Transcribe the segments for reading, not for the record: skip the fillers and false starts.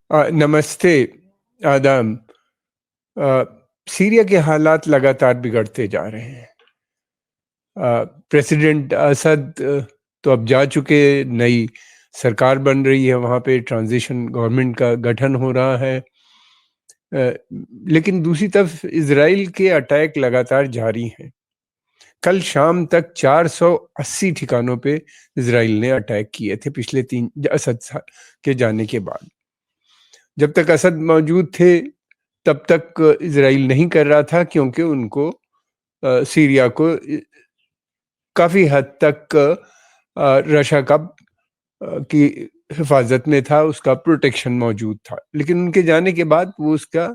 नमस्ते, आदाब। अ, सीरिया के हालात लगातार बिगड़ते जा रहे हैं। प्रेसिडेंट असद तो अब जा चुके, नई सरकार बन रही है, वहाँ पे ट्रांजिशन गवर्नमेंट का गठन हो रहा है। लेकिन दूसरी तरफ इजराइल के अटैक लगातार जारी हैं। कल शाम तक 480 ठिकानों पे इजराइल ने अटैक किए थे पिछले असद के जाने के बाद। जब तक असद मौजूद थे तब तक इजराइल नहीं कर रहा था, क्योंकि उनको सीरिया को काफ़ी हद तक रशा का की हिफाजत में था, उसका प्रोटेक्शन मौजूद था। लेकिन उनके जाने के बाद वो उसका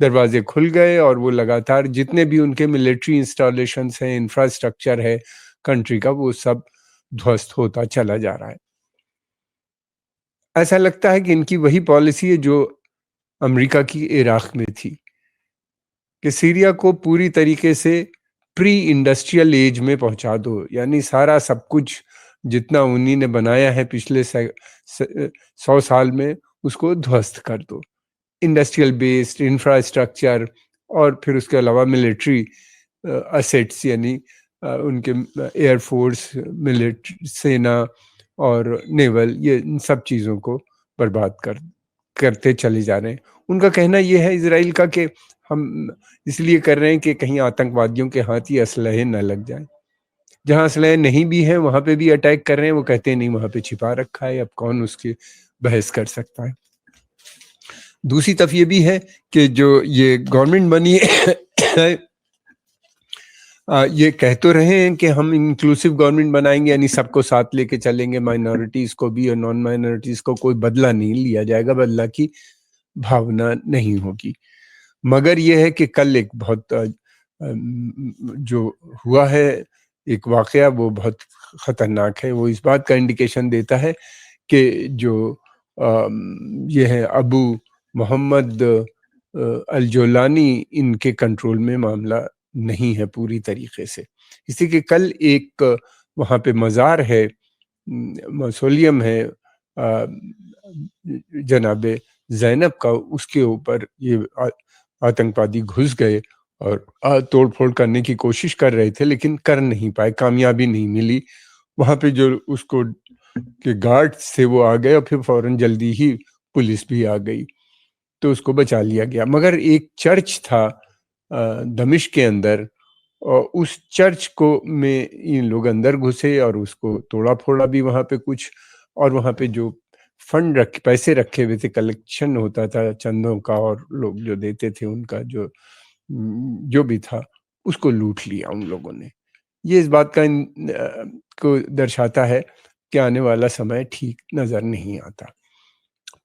दरवाजे खुल गए और वो लगातार जितने भी उनके मिलिट्री इंस्टॉलेशंस हैं, इंफ्रास्ट्रक्चर है कंट्री का, वो सब ध्वस्त होता चला जा रहा है। ऐसा लगता है कि इनकी वही पॉलिसी है जो अमेरिका की इराक में थी, कि सीरिया को पूरी तरीके से प्री इंडस्ट्रियल एज में पहुंचा दो, यानी सारा सब कुछ जितना उन्हीं ने बनाया है पिछले 100 साल में, उसको ध्वस्त कर दो। इंडस्ट्रियल बेस्ड इंफ्रास्ट्रक्चर और फिर उसके अलावा मिलिट्री असेट्स, यानी उनके एयरफोर्स, मिलिट्री, सेना और नेवल, ये इन सब चीज़ों को बर्बाद करते चले जा रहे हैं। उनका कहना ये है इजराइल का कि हम इसलिए कर रहे हैं कि कहीं आतंकवादियों के हाथ ये असलहे न लग जाए। जहाँ असलहे नहीं भी हैं वहाँ पे भी अटैक कर रहे हैं। वो कहते हैं नहीं, वहाँ पे छिपा रखा है, अब कौन उसकी बहस कर सकता है। दूसरी तरफ ये भी है कि जो ये गवर्नमेंट बनी है ये कह तो रहे हैं कि हम इंक्लूसिव गवर्नमेंट बनाएंगे, यानी सबको साथ लेके चलेंगे, माइनॉरिटीज को भी और नॉन माइनॉरिटीज को कोई बदला नहीं लिया जाएगा, बदला की भावना नहीं होगी। मगर यह है कि कल एक बहुत जो हुआ है एक वाकया, वो बहुत खतरनाक है। वो इस बात का इंडिकेशन देता है कि जो ये है अबू मोहम्मद अल जोलानी, इनके कंट्रोल में मामला नहीं है पूरी तरीके से। इसी के कल एक वहाँ पे मज़ार है, मौसोलियम है जनाबे ज़ैनब का, उसके ऊपर ये आतंकवादी घुस गए और तोड़ फोड़ करने की कोशिश कर रहे थे, लेकिन कर नहीं पाए, कामयाबी नहीं मिली। वहाँ पे जो उसको के गार्ड्स थे वो आ गए और फिर फौरन जल्दी ही पुलिस भी आ गई, तो उसको बचा लिया गया। मगर एक चर्च था दमिश्क के अंदर, और उस चर्च को में इन लोग अंदर घुसे और उसको तोड़ा फोड़ा भी वहाँ पे कुछ। और वहाँ पे जो पैसे रखे हुए थे, कलेक्शन होता था चंदों का, और लोग जो देते थे उनका जो भी था, उसको लूट लिया उन लोगों ने। ये इस बात का को दर्शाता है कि आने वाला समय ठीक नज़र नहीं आता।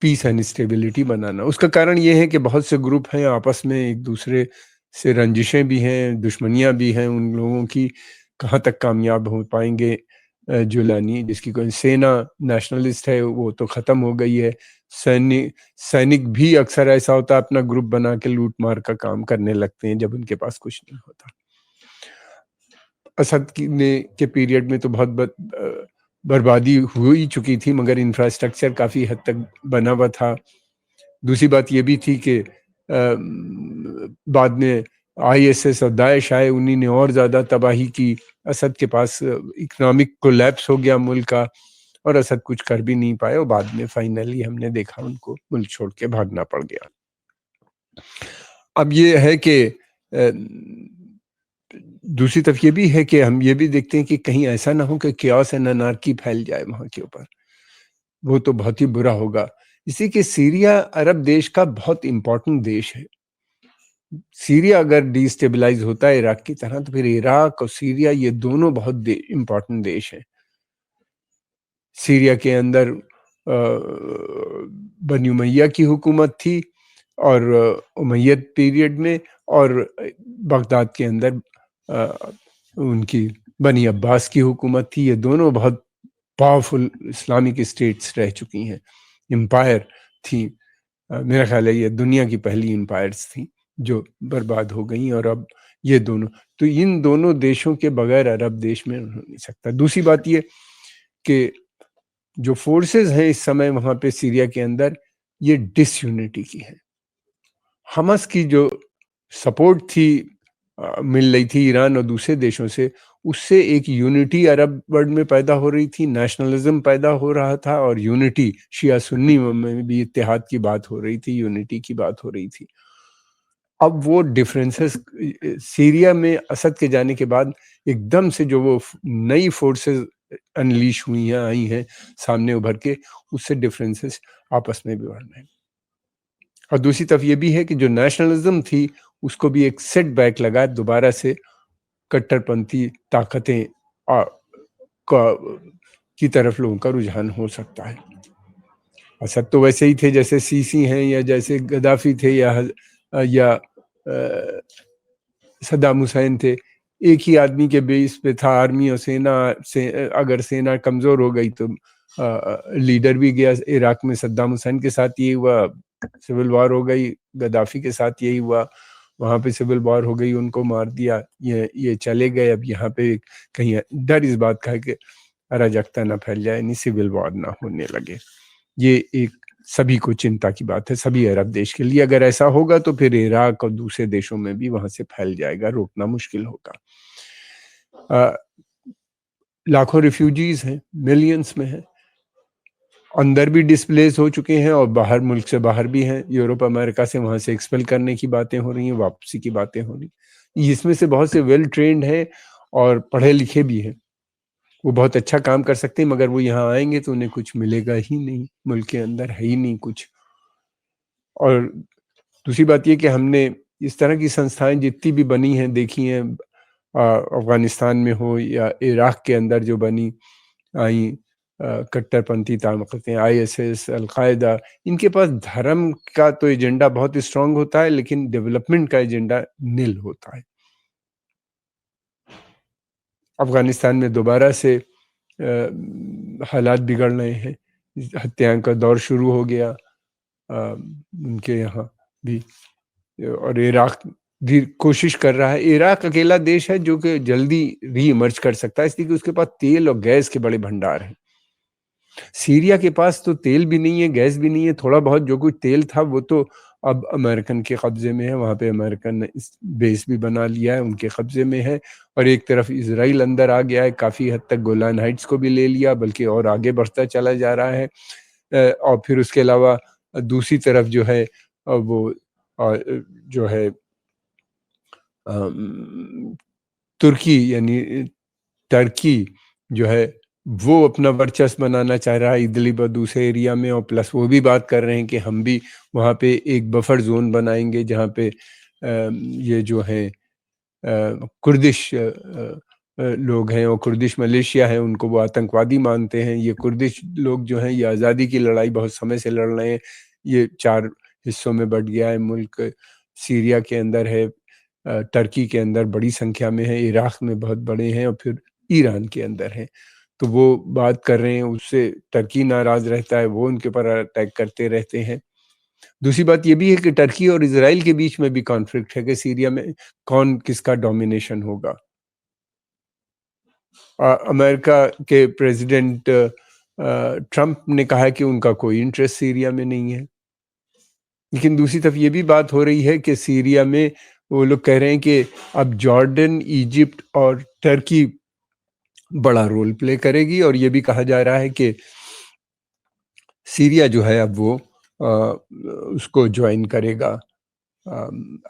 पीस एंड स्टेबिलिटी बनाना, उसका कारण ये है कि बहुत से ग्रुप हैं आपस में, एक दूसरे से रंजिशें भी हैं, दुश्मनियां भी हैं उन लोगों की। कहाँ तक कामयाब हो पाएंगे जुलानी, जिसकी कोई सेना नेशनलिस्ट है, वो तो ख़त्म हो गई है। सैनिक भी अक्सर ऐसा होता है, अपना ग्रुप बना के लूट मार का काम करने लगते हैं जब उनके पास कुछ नहीं होता। असद के पीरियड में तो बहुत बर्बादी हो ही चुकी थी, मगर इंफ्रास्ट्रक्चर काफ़ी हद तक बना हुआ था। दूसरी बात ये भी थी कि बाद में आईएसएस और दाएश आए, उन्हीं ने और ज़्यादा तबाही की। असद के पास इकोनॉमिक कोलैप्स हो गया मुल्क का, और असद कुछ कर भी नहीं पाए, और बाद में फाइनली हमने देखा उनको मुल्क छोड़ के भागना पड़ गया। अब ये है कि दूसरी तरफ ये भी है कि हम ये भी देखते हैं कि कहीं ऐसा ना हो कि क्यास एंड अनार्की फैल जाए वहाँ के ऊपर, वो तो बहुत ही बुरा होगा। इसी के सीरिया अरब देश का बहुत इंपॉर्टेंट देश है। सीरिया अगर डिस्टेबलाइज होता है इराक की तरह, तो फिर इराक और सीरिया ये दोनों बहुत इंपॉर्टेंट देश हैं। सीरिया के अंदर बनी उमैया की हुकूमत थी, और उमैयद पीरियड में, और बगदाद के अंदर उनकी बनी अब्बास की हुकूमत थी। ये दोनों बहुत पावरफुल इस्लामिक स्टेट्स रह चुकी हैं, एम्पायर थी। मेरा ख्याल है ये दुनिया की पहली एम्पायर्स थी जो बर्बाद हो गई, और अब ये दोनों, तो इन दोनों देशों के बगैर अरब देश में हो नहीं सकता। दूसरी बात ये कि जो फोर्सेस हैं इस समय वहाँ पे सीरिया के अंदर, ये डिसयूनिटी की है। हमास की जो सपोर्ट थी मिल रही थी ईरान और दूसरे देशों से, उससे एक यूनिटी अरब वर्ल्ड में पैदा हो रही थी, नेशनलिज्म पैदा हो रहा था और यूनिटी शिया सुन्नी में भी इत्तेहाद की बात हो रही थी, यूनिटी की बात हो रही थी। अब वो डिफरेंसेस सीरिया में असद के जाने के बाद एकदम से जो वो नई फोर्सेस अनलीश हुई हैं, आई हैं सामने उभर के, उससे डिफरेंसेस आपस में भी बढ़ रहे हैं। और दूसरी तरफ ये भी है कि जो नेशनलिज्म थी उसको भी एक सेटबैक लगा, दोबारा से कट्टरपंथी ताकतें की तरफ लोगों का रुझान हो सकता है। असद तो वैसे ही थे जैसे सीसी हैं या जैसे गद्दाफी थे या सद्दाम हुसैन थे। एक ही आदमी के बेस पे था, आर्मी और सेना से अगर सेना कमजोर हो गई तो लीडर भी गया। इराक में सद्दाम हुसैन के साथ यही हुआ, सिविल वॉर हो गई। गद्दाफी के साथ यही हुआ, वहां पे सिविल वॉर हो गई, उनको मार दिया, ये चले गए। अब यहाँ पे कहीं डर इस बात का है कि अराजकता ना फैल जाए, यानी सिविल वॉर ना होने लगे। ये एक सभी को चिंता की बात है, सभी अरब देश के लिए। अगर ऐसा होगा तो फिर इराक और दूसरे देशों में भी वहां से फैल जाएगा, रोकना मुश्किल होगा। लाखों रिफ्यूजीज हैं, मिलियंस में हैं, अंदर भी डिस्प्लेस हो चुके हैं और बाहर, मुल्क से बाहर भी हैं। यूरोप अमेरिका से वहां से एक्सपेल करने की बातें हो रही हैं, वापसी की बातें हो रही। इसमें से बहुत से वेल ट्रेंड हैं और पढ़े लिखे भी हैं, वो बहुत अच्छा काम कर सकते हैं, मगर वो यहाँ आएंगे तो उन्हें कुछ मिलेगा ही नहीं, मुल्क के अंदर है ही नहीं कुछ। और दूसरी बात ये कि हमने इस तरह की संस्थाएं जितनी भी बनी हैं देखी हैं, अफगानिस्तान में हो या इराक के अंदर जो बनी आई कट्टरपंथी ताकतें, आईएसएस, अलकायदा, इनके पास धर्म का तो एजेंडा बहुत स्ट्रांग होता है, लेकिन डेवलपमेंट का एजेंडा नील होता है। अफगानिस्तान में दोबारा से हालात बिगड़ रहे हैं, हत्याओं का दौर शुरू हो गया उनके यहाँ भी। और इराक भी कोशिश कर रहा है। इराक अकेला देश है जो कि जल्दी री इमर्ज कर सकता है, इसलिए कि उसके पास तेल और गैस के बड़े भंडार हैं। सीरिया के पास तो तेल भी नहीं है, गैस भी नहीं है। थोड़ा बहुत जो कुछ तेल था वो तो अब अमेरिकन के कब्जे में है, वहां पे अमेरिकन ने बेस भी बना लिया है, उनके कब्जे में है। और एक तरफ इसराइल अंदर आ गया है, काफी हद तक गोलान हाइट्स को भी ले लिया, बल्कि और आगे बढ़ता चला जा रहा है। और फिर उसके अलावा दूसरी तरफ जो है वो जो है तुर्की यानी टर्की जो है वो अपना वर्चस्व बनाना चाह रहा है इदलिब और दूसरे एरिया में। और प्लस वो भी बात कर रहे हैं कि हम भी वहाँ पे एक बफर जोन बनाएंगे जहाँ पे ये जो है कुर्दिश लोग हैं और कुर्दिश मलेशिया है, उनको वो आतंकवादी मानते हैं। ये कुर्दिश लोग जो हैं ये आज़ादी की लड़ाई बहुत समय से लड़ रहे हैं। ये 4 हिस्सों में बट गया है मुल्क। सीरिया के अंदर है, टर्की के अंदर बड़ी संख्या में है, इराक में बहुत बड़े हैं और फिर ईरान के अंदर हैं। तो वो बात कर रहे हैं, उससे टर्की नाराज रहता है, वो उनके ऊपर अटैक करते रहते हैं। दूसरी बात ये भी है कि टर्की और इजराइल के बीच में भी कॉन्फ्लिक्ट है कि सीरिया में कौन किसका डोमिनेशन होगा। अमेरिका के प्रेसिडेंट ट्रंप ने कहा कि उनका कोई इंटरेस्ट सीरिया में नहीं है, लेकिन दूसरी तरफ ये भी बात हो रही है कि सीरिया में वो लोग कह रहे हैं कि अब जॉर्डन, इजिप्ट और टर्की बड़ा रोल प्ले करेगी। और ये भी कहा जा रहा है कि सीरिया जो है अब वो उसको ज्वाइन करेगा,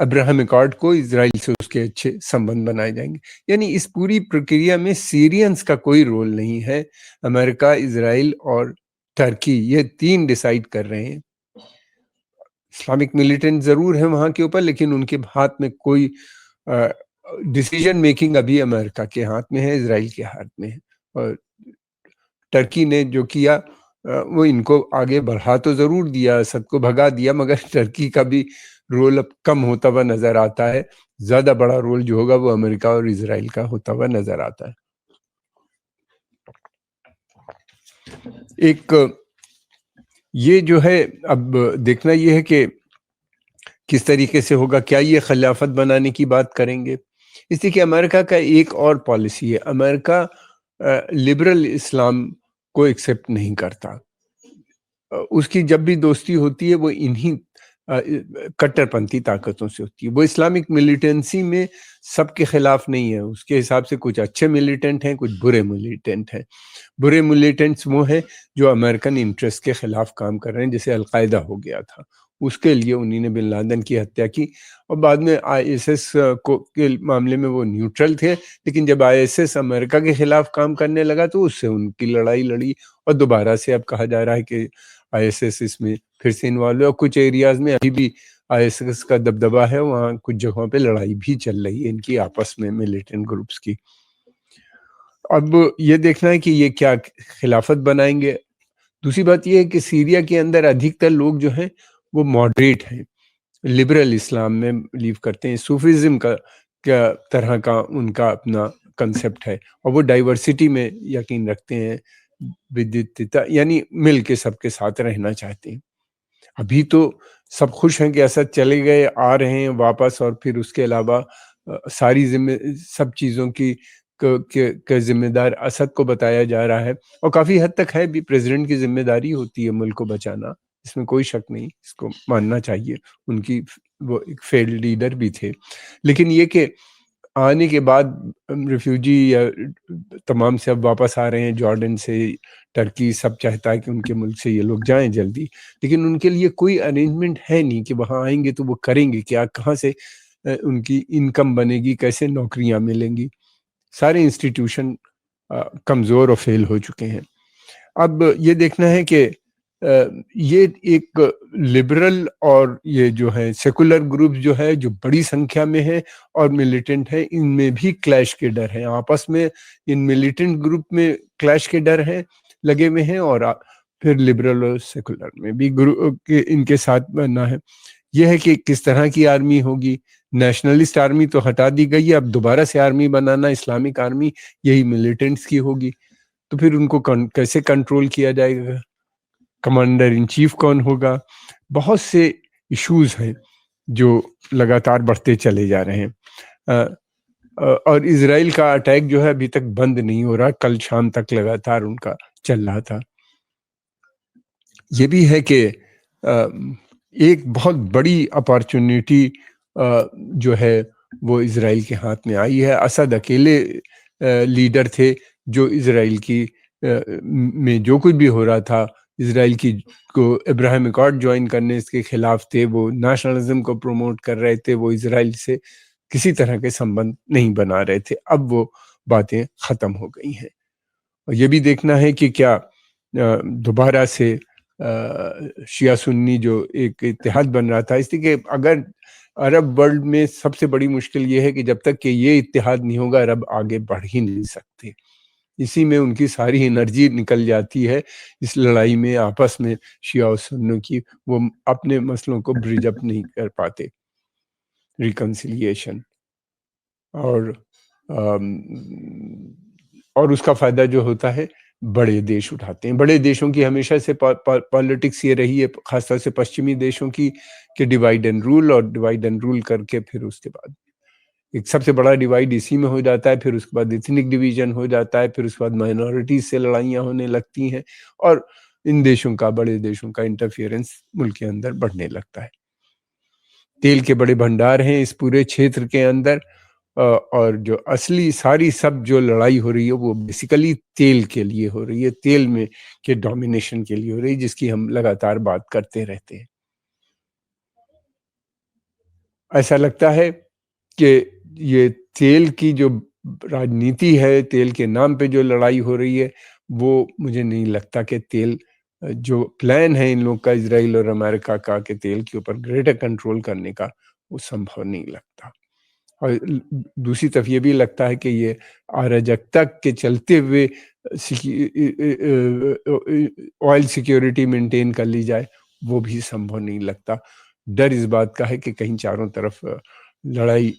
अब्राहम अकॉर्ड को। इजराइल से उसके अच्छे संबंध बनाए जाएंगे। यानी इस पूरी प्रक्रिया में सीरियंस का कोई रोल नहीं है। अमेरिका, इजराइल और टर्की ये 3 डिसाइड कर रहे हैं। इस्लामिक मिलिटेंट जरूर है वहां के ऊपर, लेकिन उनके हाथ में कोई डिसीजन मेकिंग अभी अमेरिका के हाथ में है, इजराइल के हाथ में है। और टर्की ने जो किया वो इनको आगे बढ़ा तो जरूर दिया, सबको भगा दिया, मगर टर्की का भी रोल अब कम होता हुआ नजर आता है। ज्यादा बड़ा रोल जो होगा वो अमेरिका और इजराइल का होता हुआ नजर आता है। एक ये जो है अब देखना ये है कि किस तरीके से होगा, क्या ये खिलाफत बनाने की बात करेंगे। इसलिए कि अमेरिका का एक और पॉलिसी है, अमेरिका लिबरल इस्लाम को एक्सेप्ट नहीं करता। उसकी जब भी दोस्ती होती है वो इन्हीं कट्टरपंथी ताकतों से होती है। वो इस्लामिक मिलिटेंसी में सबके खिलाफ नहीं है, उसके हिसाब से कुछ अच्छे मिलिटेंट हैं, कुछ बुरे मिलिटेंट हैं। बुरे मिलिटेंट्स वो हैं जो अमेरिकन इंटरेस्ट के खिलाफ काम कर रहे हैं, जैसे अलकायदा हो गया था, उसके लिए उन्हीं ने बिन लादेन की हत्या की। और बाद में आईएसएस को के मामले में वो न्यूट्रल थे, लेकिन जब आईएसएस अमेरिका के खिलाफ काम करने लगा तो उससे उनकी लड़ाई लड़ी, और दोबारा से अब कहा जा रहा है कि आईएसएस इसमें फिर से इन्वॉल्व है। और कुछ एरियाज में अभी भी आईएसएस का दबदबा है, वहाँ कुछ जगहों पे लड़ाई भी चल रही है इनकी आपस में, मिलिटेंट ग्रुप्स की। अब ये देखना है कि ये क्या खिलाफत बनाएंगे। दूसरी बात ये है कि सीरिया के अंदर अधिकतर लोग जो हैं वो मॉडरेट हैं, लिबरल इस्लाम में बिलीव करते हैं, सूफिज्म का क्या तरह का उनका अपना कंसेप्ट है, और वो डाइवर्सिटी में यकीन रखते हैं, विविधता यानी मिल के सबके साथ रहना चाहते हैं। अभी तो सब खुश हैं कि असद चले गए, आ रहे हैं वापस, और फिर उसके अलावा सारी सब चीज़ों की के जिम्मेदार असद को बताया जा रहा है, और काफ़ी हद तक है भी, प्रेसिडेंट की जिम्मेदारी होती है मुल्क को बचाना, इसमें कोई शक नहीं, इसको मानना चाहिए। उनकी वो एक फेल्ड लीडर भी थे, लेकिन ये कि आने के बाद रिफ्यूजी या तमाम से अब वापस आ रहे हैं, जॉर्डन से, टर्की, सब चाहता है कि उनके मुल्क से ये लोग जाएं जल्दी, लेकिन उनके लिए कोई अरेंजमेंट है नहीं कि वहाँ आएंगे तो वो करेंगे क्या, कहाँ से उनकी इनकम बनेगी, कैसे नौकरियां मिलेंगी। सारे इंस्टीट्यूशन कमज़ोर और फेल हो चुके हैं। अब ये देखना है कि ये एक लिबरल और ये जो है सेकुलर ग्रुप जो है, जो बड़ी संख्या में है और मिलिटेंट है, इनमें भी क्लैश के डर हैं आपस में। इन मिलिटेंट ग्रुप में क्लैश के डर हैं लगे हुए हैं, और फिर लिबरल और सेकुलर में भी ग्रुप के इनके साथ बनना है। यह है कि किस तरह की आर्मी होगी। नेशनलिस्ट आर्मी तो हटा दी गई है, अब दोबारा से आर्मी बनाना, इस्लामिक आर्मी, यही मिलिटेंट्स की होगी। तो फिर उनको कैसे कंट्रोल किया जाएगा, कमांडर इन चीफ कौन होगा। बहुत से इश्यूज हैं जो लगातार बढ़ते चले जा रहे हैं। और इसराइल का अटैक जो है अभी तक बंद नहीं हो रहा, कल शाम तक लगातार उनका चल रहा था। ये भी है कि एक बहुत बड़ी अपॉर्चुनिटी जो है वो इसराइल के हाथ में आई है। असद अकेले लीडर थे जो इसराइल की में जो कुछ भी हो रहा था, इसराइल की को इब्राहिम अकॉर्ड ज्वाइन करने के खिलाफ थे, वो नेशनलिज्म को प्रमोट कर रहे थे, वो इसराइल से किसी तरह के संबंध नहीं बना रहे थे। अब वो बातें खत्म हो गई हैं। और ये भी देखना है कि क्या दोबारा से शिया सुन्नी जो एक इत्तेहाद बन रहा था, इसलिए कि अगर अरब वर्ल्ड में सबसे बड़ी मुश्किल ये है कि जब तक कि ये इत्तेहाद नहीं होगा, अरब आगे बढ़ ही नहीं सकते। इसी में उनकी सारी एनर्जी निकल जाती है, इस लड़ाई में आपस में शिया और सुन्नी की। वो अपने मसलों को ब्रिज अप नहीं कर पाते, रिकंसिलिएशन। और और उसका फायदा जो होता है बड़े देश उठाते हैं। बड़े देशों की हमेशा से पॉलिटिक्स ये रही है, खासतौर से पश्चिमी देशों की, कि डिवाइड एंड रूल, और डिवाइड एंड रूल करके फिर उसके बाद एक सबसे बड़ा डिवाइड इसी में हो जाता है, फिर उसके बाद इथनिक डिवीजन हो जाता है, फिर उसके बाद माइनॉरिटीज से लड़ाइयाँ होने लगती हैं, और इन देशों का, बड़े देशों का इंटरफियरेंस मुल्क के अंदर बढ़ने लगता है। तेल के बड़े भंडार हैं इस पूरे क्षेत्र के अंदर, और जो असली सारी सब जो लड़ाई हो रही है वो बेसिकली तेल के लिए हो रही है, तेल में के डोमिनेशन के लिए हो रही है, जिसकी हम लगातार बात करते रहते हैं। ऐसा लगता है कि ये तेल की जो राजनीति है, तेल के नाम पे जो लड़ाई हो रही है, वो मुझे नहीं लगता कि तेल जो प्लान है इन लोग का, इजराइल और अमेरिका का, कि तेल के ऊपर ग्रेटर कंट्रोल करने का, वो संभव नहीं लगता। और दूसरी तरफ ये भी लगता है कि ये अराजकता के चलते हुए ऑयल सिक्योरिटी मेंटेन कर ली जाए, वो भी संभव नहीं लगता। डर इस बात का है कि कहीं चारों तरफ लड़ाई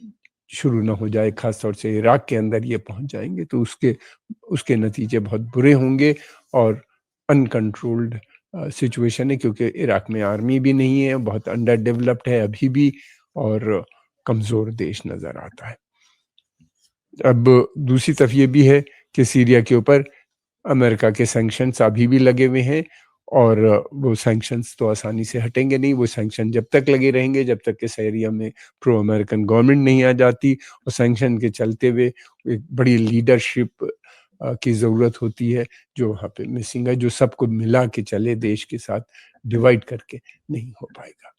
शुरू ना हो जाए, खासतौर से इराक के अंदर ये पहुंच जाएंगे तो उसके उसके नतीजे बहुत बुरे होंगे, और अनकंट्रोल्ड सिचुएशन है, क्योंकि इराक में आर्मी भी नहीं है, बहुत अंडर डेवलप्ड है अभी भी, और कमज़ोर देश नज़र आता है। अब दूसरी तरफ ये भी है कि सीरिया के ऊपर अमेरिका के सैंक्शंस अभी भी लगे हुए हैं, और वो सैंक्शंस तो आसानी से हटेंगे नहीं, वो सैंक्शन जब तक लगे रहेंगे, जब तक कि सीरिया में प्रो अमेरिकन गवर्नमेंट नहीं आ जाती, और सैंक्शन के चलते हुए एक बड़ी लीडरशिप की ज़रूरत होती है, जो वहाँ पे मिसिंग है, जो सबको मिला के चले देश के साथ, डिवाइड करके नहीं हो पाएगा।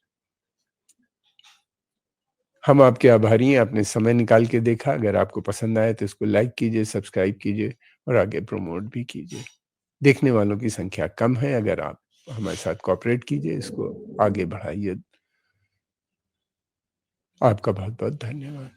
हम आपके आभारी हैं, आपने समय निकाल के देखा। अगर आपको पसंद आया तो इसको लाइक कीजिए, सब्सक्राइब कीजिए और आगे प्रमोट भी कीजिए। देखने वालों की संख्या कम है, अगर आप हमारे साथ कोऑपरेट कीजिए, इसको आगे बढ़ाइए। आपका बहुत-बहुत धन्यवाद।